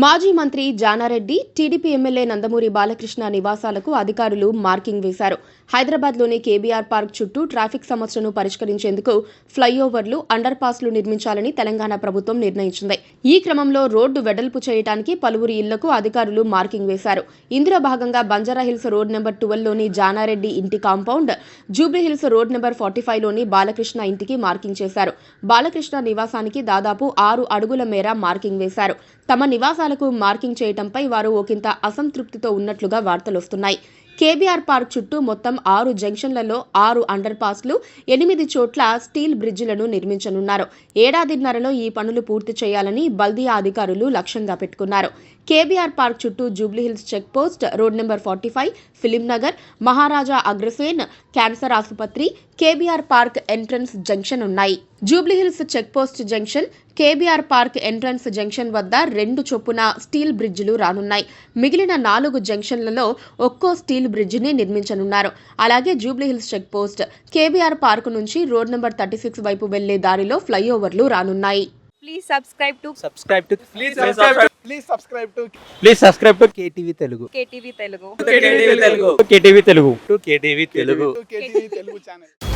మాజీ మంత్రి Jana Reddy, TDP MLA Nandamuri Balakrishna నివాసాలకు అధికారులు మార్కింగ్ వేశారు. హైదరాబాద్లోని కేబీఆర్ పార్క్ చుట్టూ ట్రాఫిక్ సమస్యను పరిష్కరించేందుకు ఫ్లైఓవర్లు, అండర్ పాస్లు నిర్మించాలని తెలంగాణ ప్రభుత్వం నిర్ణయించింది. ఈ క్రమంలో రోడ్డు వెడల్పు చేయడానికి పలువురి ఇళ్లకు అధికారులు మార్కింగ్ వేశారు. ఇందులో భాగంగా బంజారాహిల్స్ రోడ్ నెంబర్ 12లోని జానారెడ్డి ఇంటి కాంపౌండ్, జూబ్లీహిల్స్ రోడ్ నెంబర్ 45లోని బాలకృష్ణ ఇంటికి మార్కింగ్ చేశారు. బాలకృష్ణ నివాసానికి దాదాపు 6 అడుగుల మేర మార్కింగ్ వేశారు. తమ నివాసాలకు మార్కింగ్ చేయడంపై వారు ఒకంత అసంతృప్తితో ఉన్నట్లుగా వార్తలొస్తున్నాయి. కేబీఆర్ పార్క్ చుట్టూ మొత్తం 6 జంక్షన్లలో 6 అండర్ పాస్లు, 8 చోట్ల స్టీల్ బ్రిడ్జిలను నిర్మించనున్నారు. ఏడాదిన్నరలో ఈ పనులు పూర్తి చేయాలని బల్దియా అధికారులు లక్ష్యంగా పెట్టుకున్నారు. కేబీఆర్ పార్క్ చుట్టూ Jubilee Hills check post, road number 45, Film Nagar, Maharaja Agrasen cancer ఆసుపత్రి, కేబీఆర్ పార్క్ ఎంట్రన్స్ జంక్షన్ ఉన్నాయి. Jubilee Hills check post junction, KBR park entrance junction వద్ద 2 చొప్పున స్టీల్ బ్రిడ్జిలు రానున్నాయి. మిగిలిన 4 జంక్షన్లలో ఒక్కో స్టీల్ బ్రిడ్జిని నిర్మించనున్నారు. అలాగే Jubilee Hills check post, KBR park నుంచి రోడ్ నెంబర్ 36 వైపు వెళ్లే దారిలో ఫ్లైఓవర్లు రానున్నాయి. Please subscribe to KTV Telugu. KTV Telugu. KTV Telugu. KTV Telugu channel.